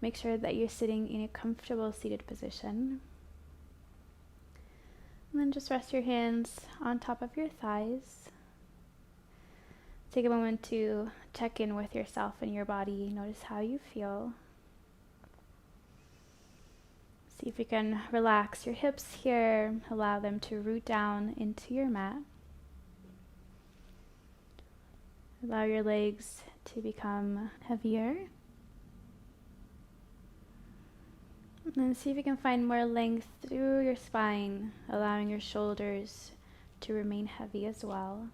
make sure that you're sitting in a comfortable seated position. And then just rest your hands on top of your thighs. Take a moment to check in with yourself and your body. Notice how you feel. See if you can relax your hips here. Allow them to root down into your mat. Allow your legs to become heavier. And then see if you can find more length through your spine, allowing your shoulders to remain heavy as well.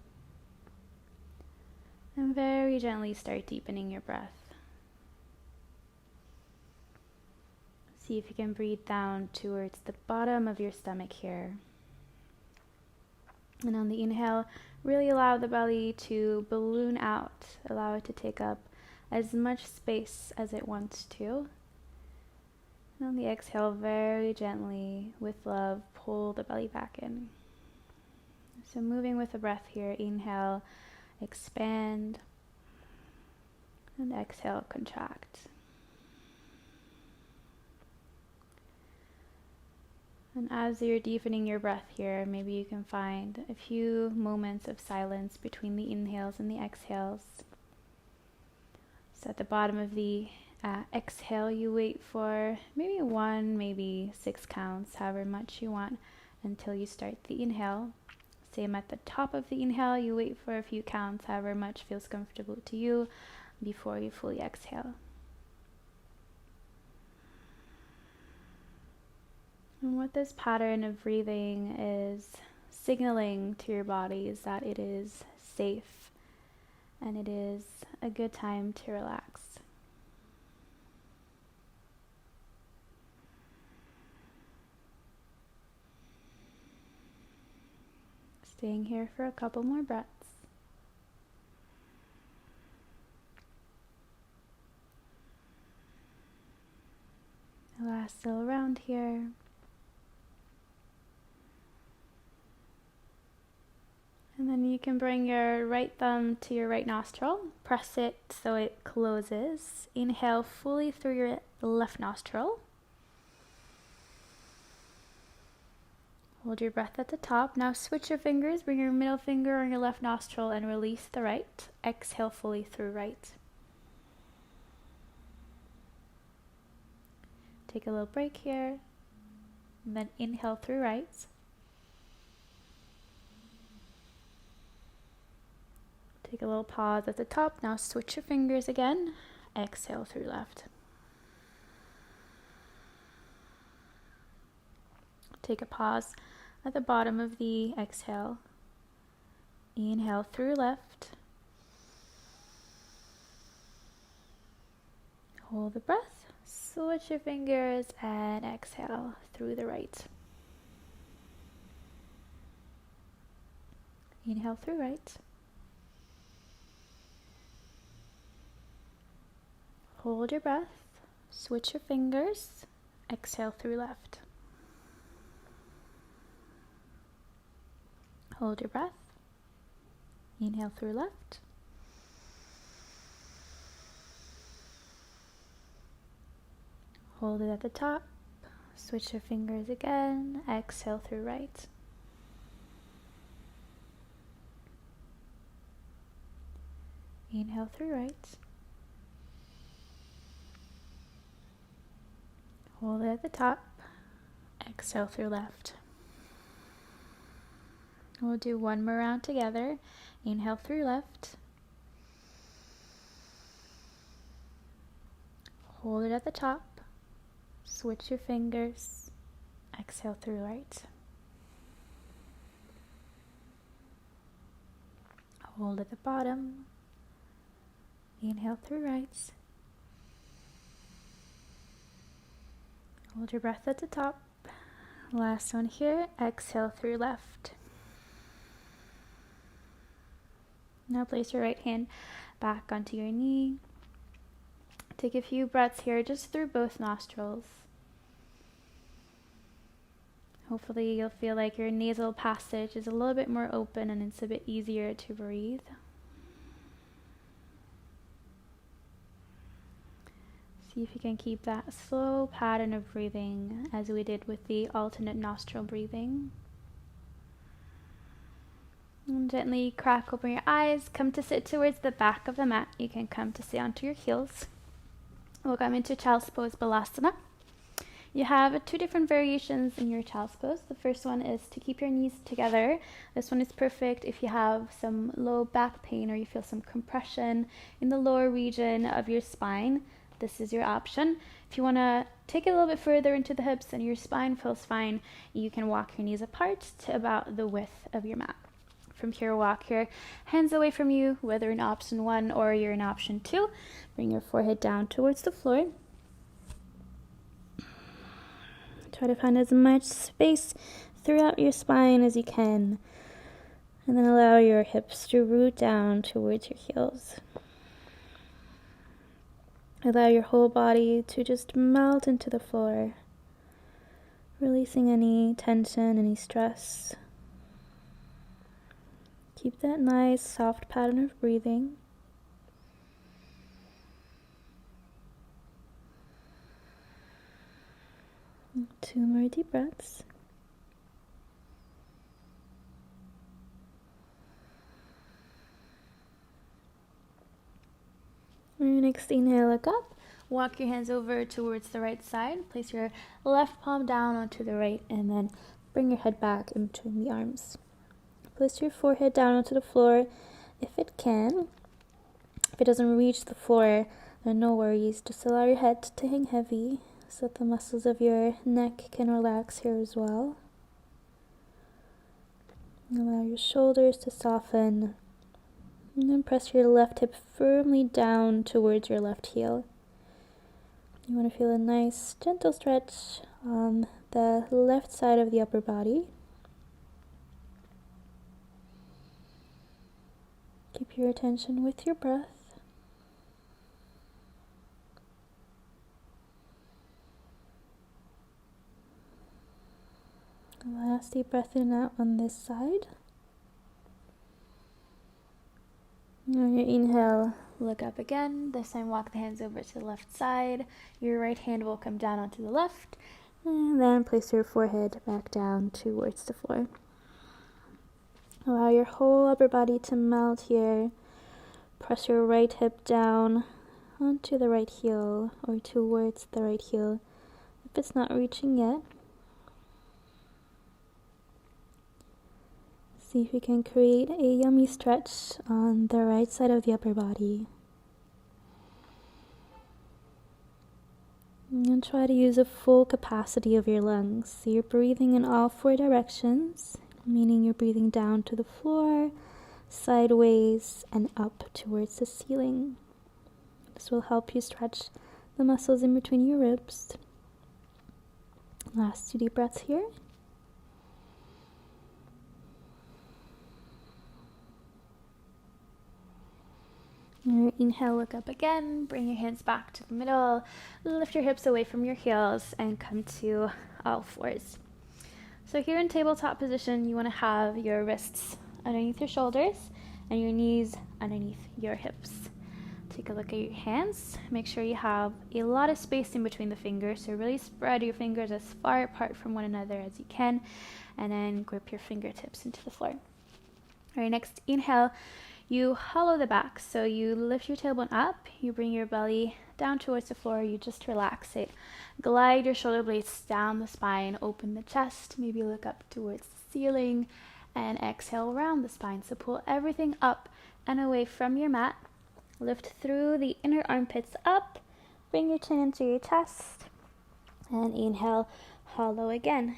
And very gently start deepening your breath. See if you can breathe down towards the bottom of your stomach here. And on the inhale, really allow the belly to balloon out. Allow it to take up as much space as it wants to. And on the exhale, very gently, with love, pull the belly back in. So moving with the breath here, inhale, expand, and exhale, contract. And as you're deepening your breath here, maybe you can find a few moments of silence between the inhales and the exhales. So at the bottom of the exhale, you wait for maybe 1, maybe 6 counts, however much you want, until you start the inhale. Same at the top of the inhale, you wait for a few counts, however much feels comfortable to you, before you fully exhale. And what this pattern of breathing is signaling to your body is that it is safe and it is a good time to relax. Staying here for a couple more breaths. The last little round here. And then you can bring your right thumb to your right nostril. Press it so it closes. Inhale fully through your left nostril. Hold your breath at the top. Now switch your fingers. Bring your middle finger on your left nostril and release the right. Exhale fully through right. Take a little break here. And then inhale through right. Take a little pause at the top. Now switch your fingers again. Exhale through left. Take a pause at the bottom of the exhale. Inhale through left. Hold the breath. Switch your fingers and exhale through the right. Inhale through right. Hold your breath, switch your fingers, exhale through left. Hold your breath, inhale through left. Hold it at the top, switch your fingers again, exhale through right. Inhale through right. Hold it at the top, exhale through left. We'll do one more round together. Inhale through left. Hold it at the top, switch your fingers, exhale through right. Hold at the bottom, inhale through right. Hold your breath at the top. Last one here, exhale through left. Now place your right hand back onto your knee. Take a few breaths here just through both nostrils. Hopefully you'll feel like your nasal passage is a little bit more open and it's a bit easier to breathe. See if you can keep that slow pattern of breathing as we did with the alternate nostril breathing. And gently crack open your eyes. Come to sit towards the back of the mat. You can come to sit onto your heels. We'll come into Child's Pose Balasana. You have 2 different variations in your Child's Pose. The first one is to keep your knees together. This one is perfect if you have some low back pain or you feel some compression in the lower region of your spine. This is your option. If you want to take it a little bit further into the hips and your spine feels fine, you can walk your knees apart to about the width of your mat. From here, walk your hands away from you, whether in option 1 or you're in option 2. Bring your forehead down towards the floor. Try to find as much space throughout your spine as you can. And then allow your hips to root down towards your heels. Allow your whole body to just melt into the floor, releasing any tension, any stress. Keep that nice, soft pattern of breathing. Two more deep breaths. And your next inhale, look up. Walk your hands over towards the right side. Place your left palm down onto the right, and then bring your head back in between the arms. Place your forehead down onto the floor if it can. If it doesn't reach the floor, then no worries. Just allow your head to hang heavy so that the muscles of your neck can relax here as well. Allow your shoulders to soften. And then press your left hip firmly down towards your left heel. You want to feel a nice, gentle stretch on the left side of the upper body. Keep your attention with your breath. Last deep breath in and out on this side. On your inhale, look up again. This time walk the hands over to the left side. Your right hand will come down onto the left. And then place your forehead back down towards the floor. Allow your whole upper body to melt here. Press your right hip down onto the right heel or towards the right heel if it's not reaching yet. See if you can create a yummy stretch on the right side of the upper body. And try to use the full capacity of your lungs. So you're breathing in all 4 directions, meaning you're breathing down to the floor, sideways, and up towards the ceiling. This will help you stretch the muscles in between your ribs. Last 2 deep breaths here. Inhale, look up again. Bring your hands back to the middle. Lift your hips away from your heels and come to all fours. So here in tabletop position, you want to have your wrists underneath your shoulders and your knees underneath your hips. Take a look at your hands. Make sure you have a lot of space in between the fingers. So really spread your fingers as far apart from one another as you can. And then grip your fingertips into the floor. All right, next inhale. You hollow the back, so you lift your tailbone up, you bring your belly down towards the floor, you just relax it. Glide your shoulder blades down the spine, open the chest, maybe look up towards the ceiling, and exhale around the spine. So pull everything up and away from your mat. Lift through the inner armpits up, bring your chin into your chest, and inhale, hollow again.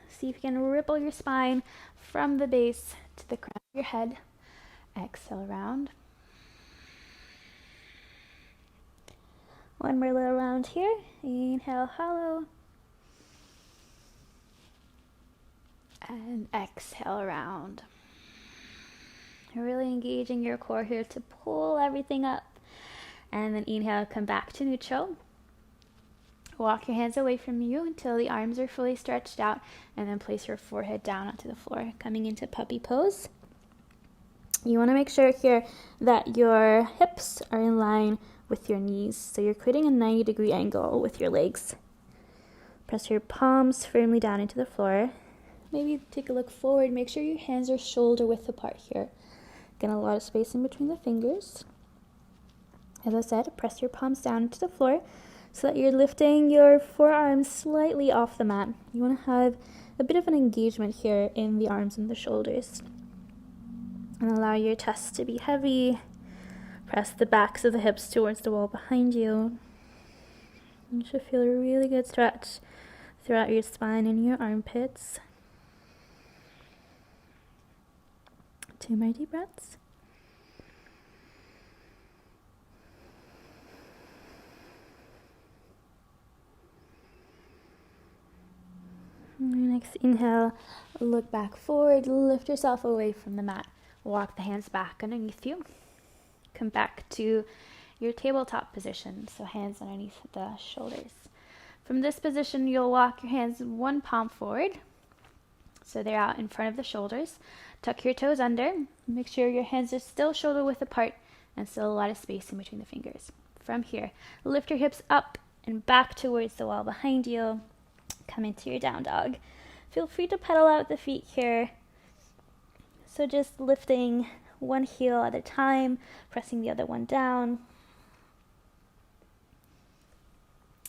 See if you can ripple your spine from the base to the crown of your head. Exhale around. One more little round here. Inhale, hollow. And exhale around. Really engaging your core here to pull everything up. And then inhale, come back to neutral. Walk your hands away from you until the arms are fully stretched out. And then place your forehead down onto the floor. Coming into puppy pose. You want to make sure here that your hips are in line with your knees. So you're creating a 90-degree angle with your legs. Press your palms firmly down into the floor. Maybe take a look forward. Make sure your hands are shoulder width apart here. Get a lot of space in between the fingers. As I said, press your palms down into the floor so that you're lifting your forearms slightly off the mat. You want to have a bit of an engagement here in the arms and the shoulders. And allow your chest to be heavy. Press the backs of the hips towards the wall behind you. You should feel a really good stretch throughout your spine and your armpits. 2 more deep breaths. Next inhale, look back forward, lift yourself away from the mat. Walk the hands back underneath you. Come back to your tabletop position, so hands underneath the shoulders. From this position, you'll walk your hands 1 palm forward, so they're out in front of the shoulders. Tuck your toes under. Make sure your hands are still shoulder width apart and still a lot of space in between the fingers. From here, lift your hips up and back towards the wall behind you. Come into your down dog. Feel free to pedal out the feet here. So just lifting one heel at a time, pressing the other one down.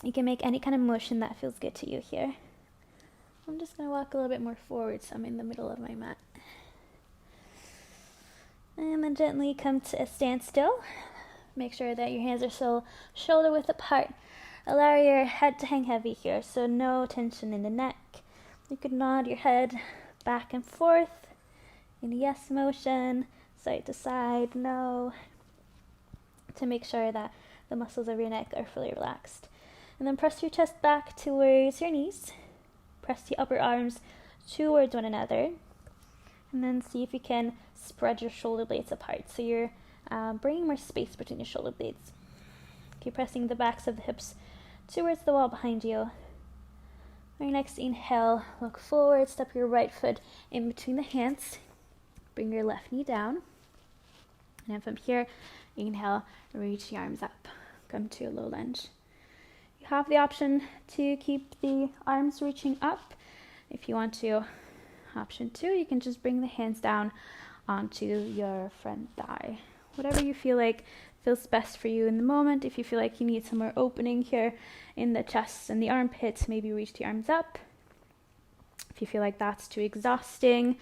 You can make any kind of motion that feels good to you here. I'm just going to walk a little bit more forward so I'm in the middle of my mat. And then gently come to a standstill. Make sure that your hands are still shoulder width apart. Allow your head to hang heavy here, so no tension in the neck. You could nod your head back and forth in a yes motion, side to side, no, to make sure that the muscles of your neck are fully relaxed. And then press your chest back towards your knees. Press the upper arms towards one another. And then see if you can spread your shoulder blades apart. So you're bringing more space between your shoulder blades. Keep pressing the backs of the hips towards the wall behind you. On your next inhale, look forward, step your right foot in between the hands. Bring your left knee down. And then from here, inhale, reach the arms up. Come to a low lunge. You have the option to keep the arms reaching up. If you want to, option 2, you can just bring the hands down onto your front thigh. Whatever you feel like feels best for you in the moment. If you feel like you need some more opening here in the chest and the armpits, maybe reach the arms up. If you feel like that's too exhausting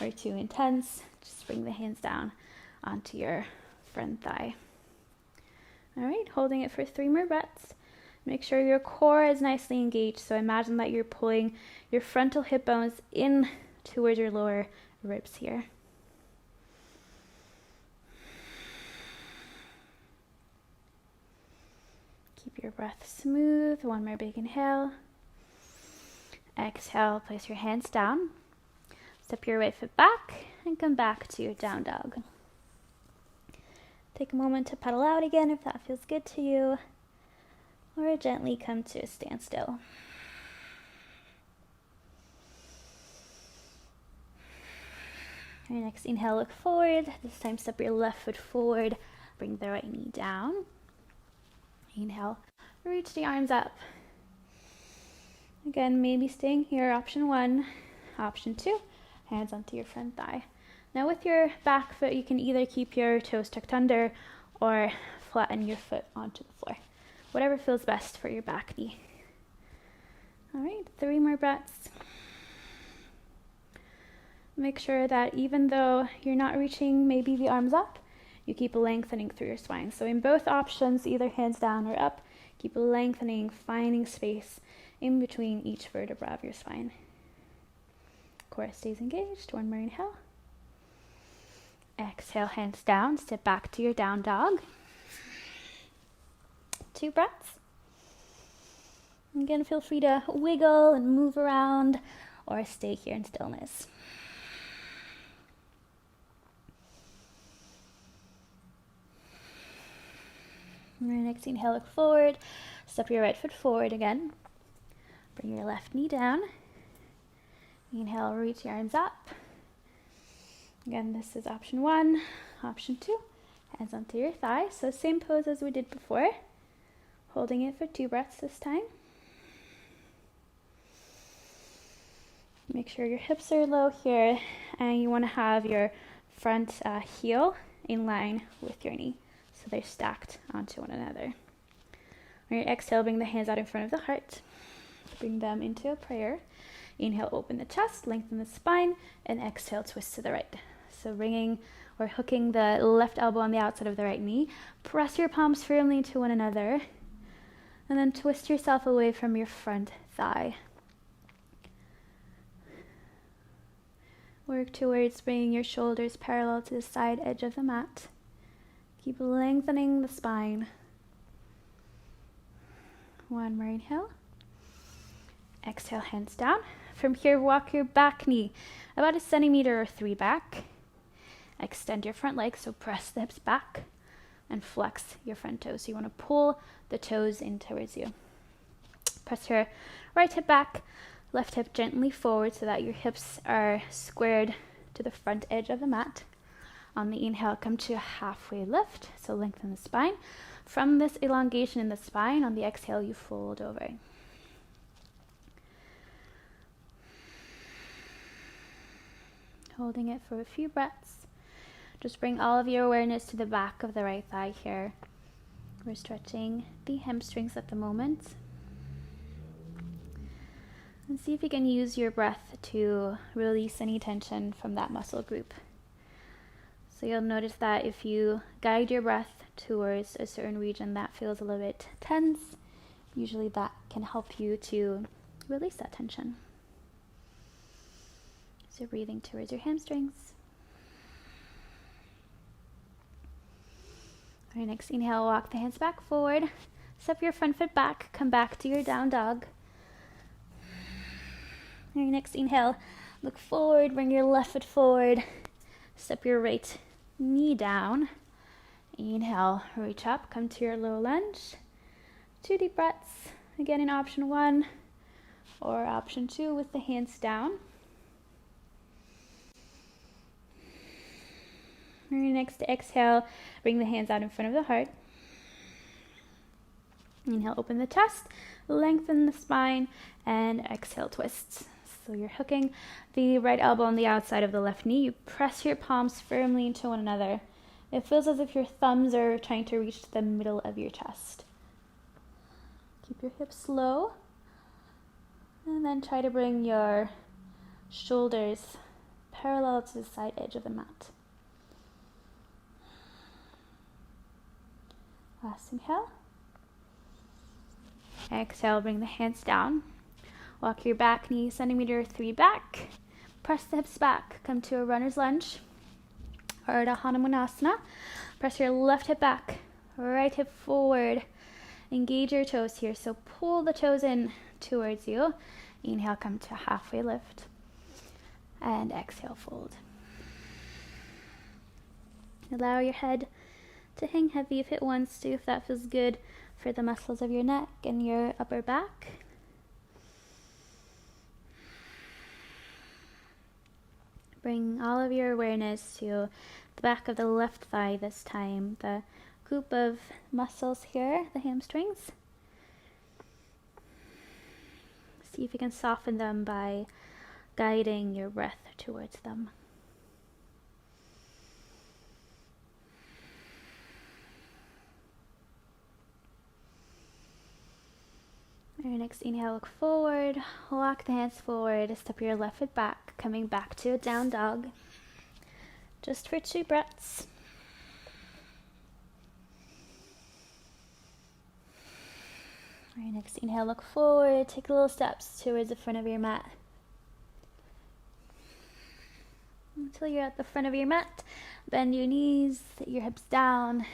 or too intense, just bring the hands down onto your front thigh. All right, holding it for 3 more breaths. Make sure your core is nicely engaged. So imagine that you're pulling your frontal hip bones in towards your lower ribs here. Keep your breath smooth. 1 more big inhale. Exhale, place your hands down. Step your right foot back and come back to your down dog. Take a moment to pedal out again if that feels good to you, or gently come to a standstill. Your next inhale, look forward. This time step your left foot forward. Bring the right knee down. Inhale, reach the arms up. Again, maybe staying here, option 1. Option 2, hands onto your front thigh. Now with your back foot, you can either keep your toes tucked under or flatten your foot onto the floor. Whatever feels best for your back knee. All right, 3 more breaths. Make sure that even though you're not reaching maybe the arms up, you keep lengthening through your spine. So in both options, either hands down or up, keep lengthening, finding space in between each vertebra of your spine. Core stays engaged. 1 more inhale. Exhale, hands down, step back to your down dog. 2 breaths. Again, feel free to wiggle and move around or stay here in stillness. And your next inhale, look forward. Step your right foot forward again. Bring your left knee down. Inhale, reach your arms up. Again, this is option 1. Option 2, Hands onto your thigh. So same pose as we did before. Holding it for 2 breaths this time. Make sure your hips are low here, and you want to have your front heel in line with your knee, so they're stacked onto one another. On your exhale, bring the hands out in front of the heart. Bring them into a prayer. Inhale, open the chest, lengthen the spine, and exhale, twist to the right. So bringing or hooking the left elbow on the outside of the right knee. Press your palms firmly into one another, and then twist yourself away from your front thigh. Work towards bringing your shoulders parallel to the side edge of the mat. Keep lengthening the spine. One more inhale. Exhale, hands down. From here, walk your back knee about 1 centimeter or 3 back. Extend your front leg, so press the hips back and flex your front toes. So you want to pull the toes in towards you. Press your right hip back, left hip gently forward so that your hips are squared to the front edge of the mat. On the inhale, come to a halfway lift, so lengthen the spine. From this elongation in the spine, on the exhale, you fold over. Holding it for a few breaths. Just bring all of your awareness to the back of the right thigh here. We're stretching the hamstrings at the moment. And see if you can use your breath to release any tension from that muscle group. So you'll notice that if you guide your breath towards a certain region that feels a little bit tense, usually that can help you to release that tension. So breathing towards your hamstrings. All right, next inhale, walk the hands back forward. Step your front foot back, come back to your down dog. All right, next inhale, look forward, bring your left foot forward. Step your right knee down. Inhale, reach up, come to your low lunge. 2 deep breaths, again in option 1 or option 2 with the hands down. All right, next exhale, bring the hands out in front of the heart. Inhale, open the chest, lengthen the spine, and exhale, twists. So you're hooking the right elbow on the outside of the left knee. You press your palms firmly into one another. It feels as if your thumbs are trying to reach the middle of your chest. Keep your hips low. And then try to bring your shoulders parallel to the side edge of the mat. Last inhale. Exhale, bring the hands down. Walk your back knee 1 centimeter or 3 back. Press the hips back. Come to a runner's lunge or Ardha Hanumanasana. Press your left hip back, right hip forward. Engage your toes here. So pull the toes in towards you. Inhale, come to a halfway lift. And exhale, fold. Allow your head to hang heavy if it wants to, if that feels good for the muscles of your neck and your upper back. Bring all of your awareness to the back of the left thigh this time, the group of muscles here, the hamstrings. See if you can soften them by guiding your breath towards them. All right, next inhale, look forward, walk the hands forward, step your left foot back, coming back to a down dog. Just for 2 breaths. All right, next inhale, look forward, take little steps towards the front of your mat. Until you're at the front of your mat, bend your knees, sit your hips down,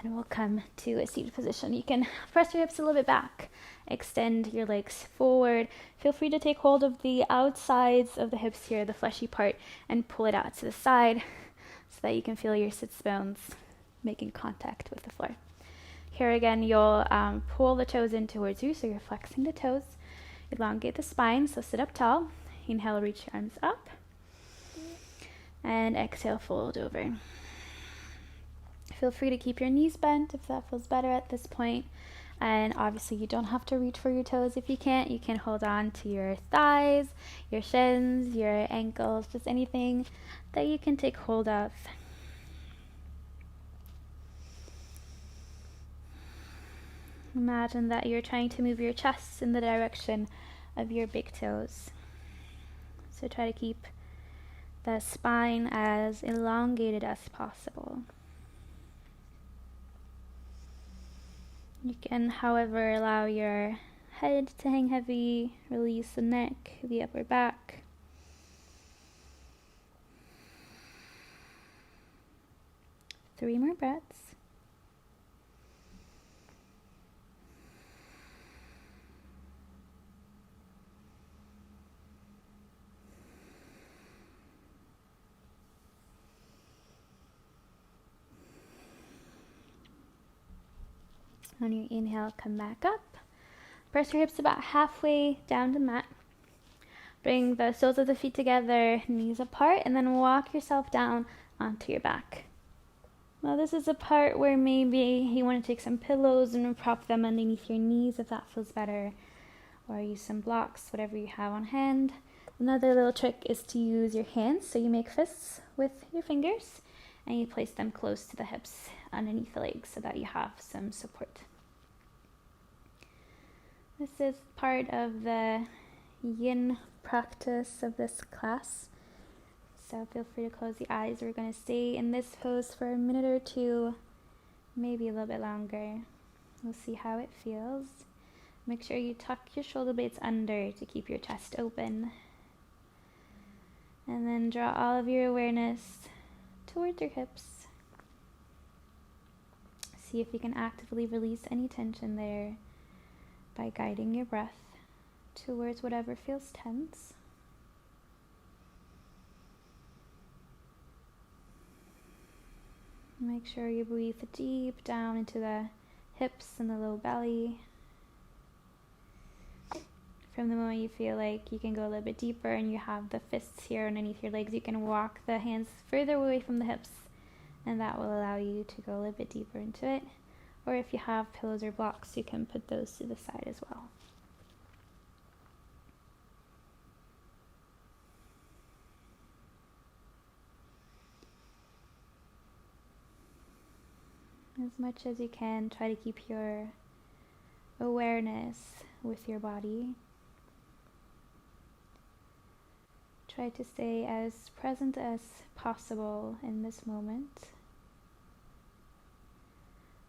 and we'll come to a seated position. You can press your hips a little bit back, extend your legs forward. Feel free to take hold of the outsides of the hips here, the fleshy part, and pull it out to the side so that you can feel your sits bones making contact with the floor. Here again, you'll pull the toes in towards you, so you're flexing the toes. Elongate the spine, so sit up tall. Inhale, reach your arms up. And exhale, fold over. Feel free to keep your knees bent if that feels better at this point. And obviously you don't have to reach for your toes if you can't. You can hold on to your thighs, your shins, your ankles, just anything that you can take hold of. Imagine that you're trying to move your chest in the direction of your big toes. So try to keep the spine as elongated as possible. You can, however, allow your head to hang heavy, release the neck, the upper back. Three more breaths. On your inhale, come back up. Press your hips about halfway down the mat. Bring the soles of the feet together, knees apart, and then walk yourself down onto your back. Now this is a part where maybe you want to take some pillows and prop them underneath your knees if that feels better, or use some blocks, whatever you have on hand. Another little trick is to use your hands, so you make fists with your fingers, and you place them close to the hips underneath the legs so that you have some support. This is part of the yin practice of this class, so feel free to close the eyes. We're going to stay in this pose for a minute or two, maybe a little bit longer. We'll see how it feels. Make sure you tuck your shoulder blades under to keep your chest open. And then draw all of your awareness towards your hips. See if you can actively release any tension there by guiding your breath towards whatever feels tense. Make sure you breathe deep down into the hips and the low belly. From the moment you feel like you can go a little bit deeper and you have the fists here underneath your legs, you can walk the hands further away from the hips, and that will allow you to go a little bit deeper into it. Or if you have pillows or blocks, you can put those to the side as well. As much as you can, try to keep your awareness with your body. Try to stay as present as possible in this moment.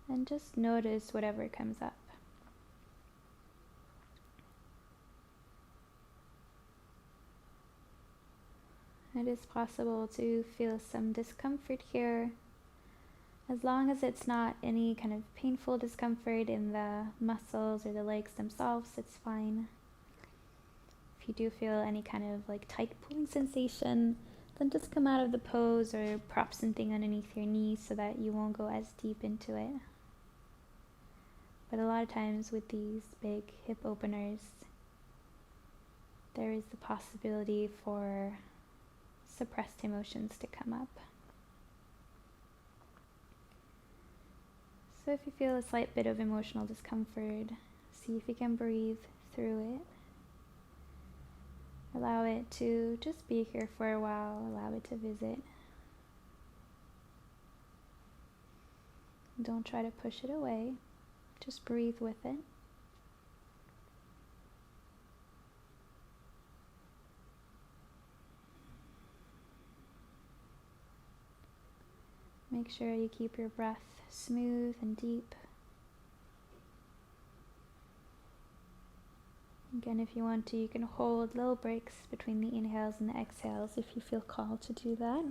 And just notice whatever comes up. It is possible to feel some discomfort here. As long as it's not any kind of painful discomfort in the muscles or the legs themselves, it's fine. If you do feel any kind of like tight pulling sensation, then just come out of the pose or prop something underneath your knees so that you won't go as deep into it. But a lot of times with these big hip openers, there is the possibility for suppressed emotions to come up. So if you feel a slight bit of emotional discomfort, see if you can breathe through it. Allow it to just be here for a while, allow it to visit. Don't try to push it away, just breathe with it. Make sure you keep your breath smooth and deep. Again, if you want to, you can hold little breaks between the inhales and the exhales if you feel called to do that.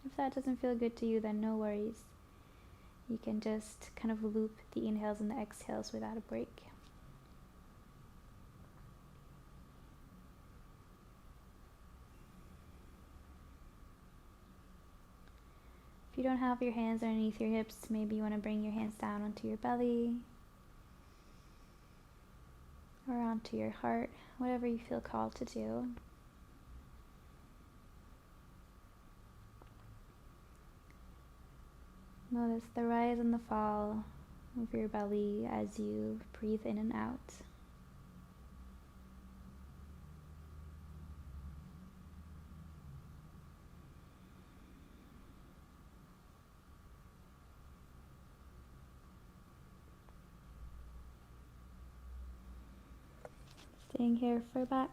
If that doesn't feel good to you, then no worries. You can just kind of loop the inhales and the exhales without a break. If you don't have your hands underneath your hips, maybe you want to bring your hands down onto your belly or onto your heart, whatever you feel called to do. Notice the rise and the fall of your belly as you breathe in and out. Staying here for about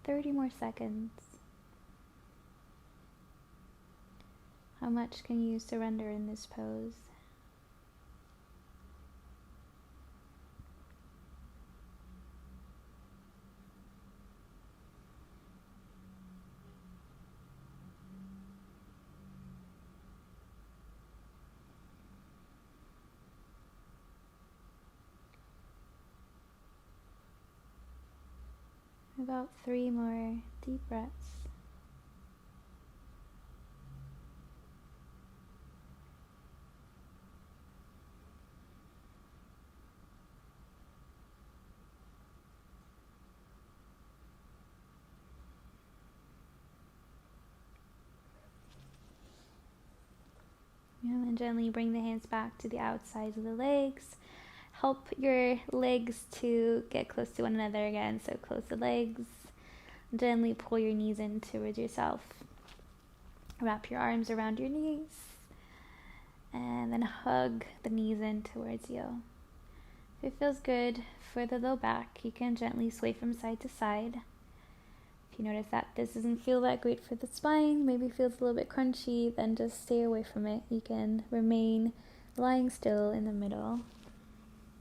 30 more seconds. How much can you surrender in this pose? About 3 more deep breaths. And then gently bring the hands back to the outsides of the legs. Help your legs to get close to one another again. So close the legs. Gently pull your knees in towards yourself. Wrap your arms around your knees. And then hug the knees in towards you. If it feels good for the low back, you can gently sway from side to side. If you notice that this doesn't feel that great for the spine, maybe feels a little bit crunchy, then just stay away from it. You can remain lying still in the middle.